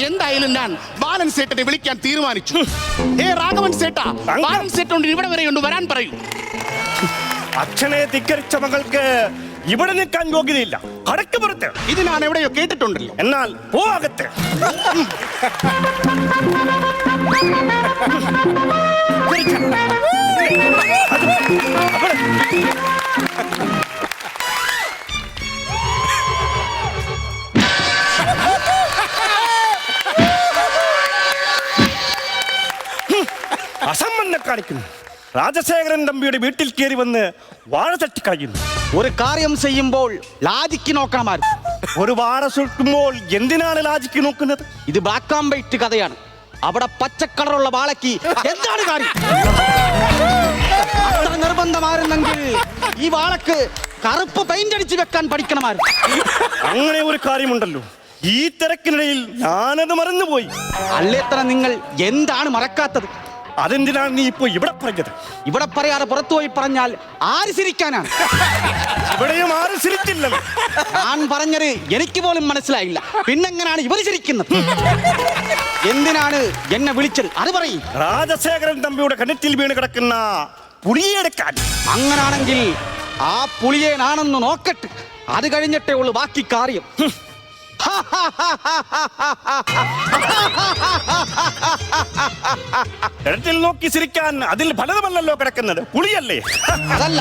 എന്തായാലും ഞാൻ ബാലൻ സേട്ടനെ വിളിക്കാൻ തീരുമാനിച്ചു. രാഘവൻ സേട്ടാ, ബാലൻ സേട്ടോണ്ട് ഇവിടെ വരെ കൊണ്ട് വരാൻ പറയൂ. അച്ഛനെ ധിക്കരിച്ച മകൾക്ക് ഇവിടെ നിൽക്കാൻ യോഗ്യതയില്ല. കടക്ക് പുറത്ത്. ഇത് ഞാൻ എവിടെയോ കേട്ടിട്ടുണ്ടല്ലോ. എന്നാൽ പോകത്ത്. അസംബന്ധം കാണിക്കുന്നു. രാജശേഖരൻ തമ്പിയുടെ വീട്ടിൽ കയറി വന്ന് വാഴ തട്ടിക്കളയുന്നു. ഒരു കാര്യം ചെയ്യുമ്പോൾ ലാജിക്ക് നോക്കണമായിരുന്നു. ഒരു വാഴ സുൽക്കുമ്പോൾ എന്തിനാണ് ലാജിക്ക് നോക്കുന്നത്? ഇത് ബ്ലാക്ക് ആൻഡ് വൈറ്റ് കഥയാണ്. അവിടെ പച്ചക്കളറുള്ള വാഴയ്ക്ക് എന്താണ് കാര്യം? അത്ര നിർബന്ധമായിരുന്നെങ്കിൽ ഈ വാഴക്ക് കറുപ്പ് പെയിന്റ് അടിച്ച് വെക്കാൻ പഠിക്കണമായിരുന്നു. അങ്ങനെ ഒരു കാര്യമുണ്ടല്ലോ. ഈ തിരക്കിനിടയിൽ ഞാനത് മറന്നുപോയി. അല്ലേത്തന നിങ്ങൾ എന്താണ് മറക്കാത്തത്? അതെന്തിനാണ് നീ ഇപ്പൊ ഇവിടെ പറഞ്ഞത്? ഇവിടെ പറയാതെ പുറത്തുപോയി പറഞ്ഞാൽ ആര് ചിരിക്കാനാണ്? ഇവിടെയും ആരും ചിരിച്ചില്ലല്ലോ. ഞാൻ പറഞ്ഞത് എനിക്ക് പോലും മനസ്സിലായില്ല. പിന്നെങ്ങനാണ് ഇവർ ചിരിക്കുന്നത്? എന്തിനാണ് എന്നെ വിളിച്ചത്? അത് പറയും. രാജശേഖരൻ തമ്പിയുടെ കിണറ്റിൽ വീണ് കിടക്കുന്ന പുളിയെടുക്കാൻ. അങ്ങനാണെങ്കിൽ ആ പുളിയെ നാണെന്ന് നോക്കട്ടെ. അത് കഴിഞ്ഞിട്ടേ ഉള്ളു ബാക്കി കാര്യം. കിണറ്റിൽ നോക്കി ചിരിക്കാൻ അതിൽ ഫലമല്ലല്ലോ കിടക്കുന്നത്, പുളിയല്ലേ? അതല്ല,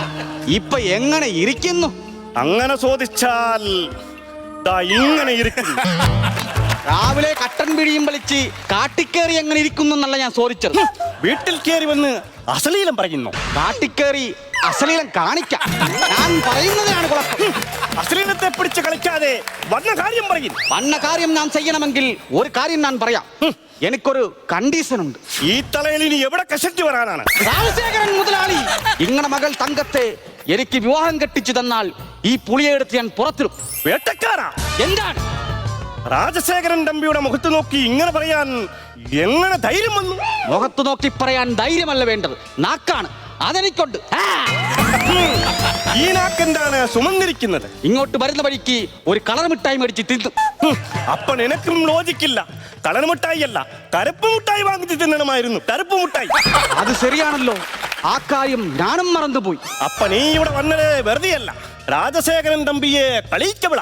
ഇപ്പൊ എങ്ങനെ ഇരിക്കുന്നു? അങ്ങനെ ചോദിച്ചാൽ ദാ ഇങ്ങനെ ഇരിക്കുന്നു. രാവിലെ കട്ടൻ പിടിയും വലിച്ച് കാട്ടിക്കേറി എങ്ങനെ ഇരിക്കുന്നു എന്നല്ല ഞാൻ ചോദിച്ചത്. വീട്ടിൽ കയറി വന്ന് അശ്ലീലം പറയുന്നു. കാട്ടിക്കേറി അശ്ലീലം കാണിക്കാം. ഞാൻ പറയുന്നതാണ് കുഴപ്പം. അശ്ലീലത്തെ പിടിച്ച് കളിക്കാതെ വന്ന കാര്യം പറയും. വന്ന കാര്യം ഞാൻ ചെയ്യണമെങ്കിൽ ഒരു കാര്യം ഞാൻ പറയാം. എനിക്കൊരു കണ്ടീഷൻ ഉണ്ട്. ഈ തലയിൽ ഇനി എവിടെ കശട്ടി വരാനാണ്? രാജശേഖരൻ മുതലാളി, ഇങ്ങനെ മകൾ തങ്കത്തെ എനിക്ക് വിവാഹം കെട്ടിച്ചു തന്നാൽ ഈ പുളിയെ എടുത്ത് ഞാൻ പുറത്തിടും. വേട്ടക്കാരാ? എന്താണ്? രാജശേഖരൻ തമ്പിയുടെ മുഖത്ത് നോക്കി ഇങ്ങനെ പറയാൻ എങ്ങനെ ധൈര്യം വന്നു? മുഖത്ത് നോക്കി പറയാൻ ധൈര്യമല്ല വേണ്ടത്, നാക്കാണ്. അതെനിക്കുണ്ട്. ഈ നാക്കെന്താണ് സുമന്നിരിക്കുന്നത്? ഇങ്ങോട്ട് വരുന്ന വഴിക്ക് ഒരു കളർ മിഠായി മേടിച്ച് തിന്നു. അപ്പൊ നിനക്കും ലോജിക്കില്ല. കളർ മിഠായി അല്ല, കറുപ്പ് മിഠായി വാങ്ങിച്ച് തിന്നണമായിരുന്നു. കറുപ്പ് മിഠായി. അത് ശരിയാണല്ലോ. ആ കാര്യം ഞാനും മറന്നുപോയി. അപ്പൊ നീ ഇവിടെ വന്നത് വെറുതെയല്ല. രാജശേഖരൻ തമ്പിയെ കളിക്കവിള.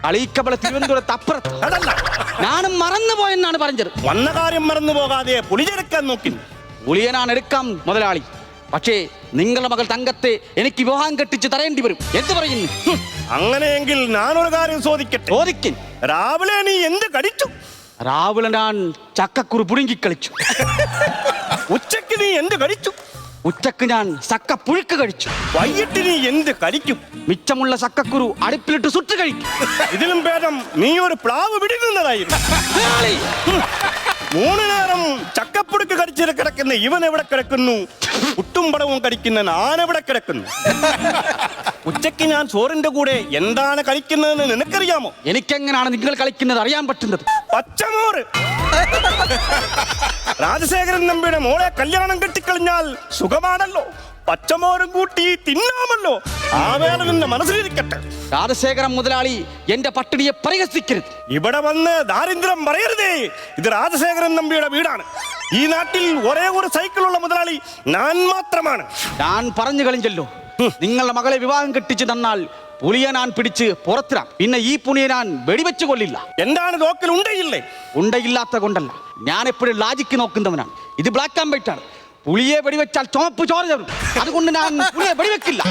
കളിക്കബള തിരുവനന്തപുരത്ത് അപ്പുറത്ത്. അതല്ല, ഞാനും മറന്നുപോയെന്നാണ് പറഞ്ഞത്. വന്ന കാര്യം മറന്നു പോകാതെ പുളിയെടുക്കാൻ നോക്കി. പുളിയനാണ് എടുക്കാം മുതലാളി. പക്ഷേ നിങ്ങളുടെ മകൾ തങ്കത്തെ എനിക്ക് വിവാഹം കെട്ടിച്ച് തരേണ്ടി വരും. എന്ത് പറയുന്നു? അങ്ങനെയെങ്കിൽ ഞാനൊരു കാര്യം ചോദിക്കട്ടെ. ചോദിക്കും. രാവിലെ നീ എന്ത് കടിച്ചു? രാവിലെ ഞാൻ ചക്കക്കുരു പുഴുങ്ങി കളിച്ചു. ഉച്ചക്ക് നീ എന്ത് കടിച്ചു? ഉച്ചക്ക് ഞാൻ ചക്ക പുഴുക്ക് കഴിച്ചു. വൈകിട്ട് നീ എന്ത് കടിക്കും? മിച്ചമുള്ള ചക്കക്കുരു അടുപ്പിലിട്ട് സുട്ട് കഴിക്കും. ഇതിലും ഭേദം നീ ഒരു പ്ലാവ് പിടിക്കുന്നതായിരുന്നു. മുതലാളി, 3 നേരം ചക്കപ്പുടുക്ക് കടിച്ചിട്ട് കിടക്കുന്ന ഇവൻ എവിടെ കിടക്കുന്നു? പുട്ടും പടവും കടിക്കുന്ന ഞാൻ എവിടെ കിടക്കുന്നു? ഉച്ചയ്ക്ക് ഞാൻ ചോറിന്റെ കൂടെ എന്താണ് കഴിക്കുന്നതെന്ന് നിനക്കറിയാമോ? എനിക്കെങ്ങനെയാണ് നിങ്ങൾ കളിക്കുന്നത് അറിയാൻ പറ്റുന്നത്? പച്ചമോറ്. രാജശേഖരൻ തമ്പിയുടെ മോളെ കല്യാണം കെട്ടിക്കളഞ്ഞാൽ സുഖമാണല്ലോ. പച്ചമോറും കൂട്ടി തിന്നാമല്ലോ. ആ വേല നിന്റെ മനസ്സിലിരിക്കട്ടെ. രാജശേഖരൻ മുതലാളി എന്റെ പട്ടിണിയെ പരിഹസിക്കരുത്. ഇവിടെ വന്ന് ദാരിദ്ര്യം പറയരുതേ. ഇത് രാജശേഖരൻ തമ്പിയുടെ വീടാണ്. ഈ നാട്ടിൽ ഒരേ ഒരു സൈക്കിളുള്ള മുതലാളി ഞാൻ മാത്രമാണ്. ഞാൻ പറഞ്ഞു കളിഞ്ഞല്ലോ. നിങ്ങളുടെ മകളെ വിവാഹം കെട്ടിച്ചു തന്നാൽ പുലിയെ ഞാൻ പിടിച്ച് പുറത്തിടാം. പിന്നെ ഈ പുലിയെ ഞാൻ വെടിവെച്ച് കൊള്ളില്ല. എന്താണ് നോക്കൽ? ഉണ്ടയില്ലേ? ഉണ്ടയില്ലാത്ത കൊണ്ടല്ല, ഞാൻ എപ്പോഴും ലാജിക്ക് നോക്കുന്നവനാണ്. ഇത് ബ്ലാക്ക് ആൻഡ് വൈറ്റ് ആണ്. പുലിയെ വെടിവെച്ചാൽ ചുവപ്പ് ചോര ചേരും. അതുകൊണ്ട് ഞാൻ പുലിയെ വെടിവെക്കില്ല.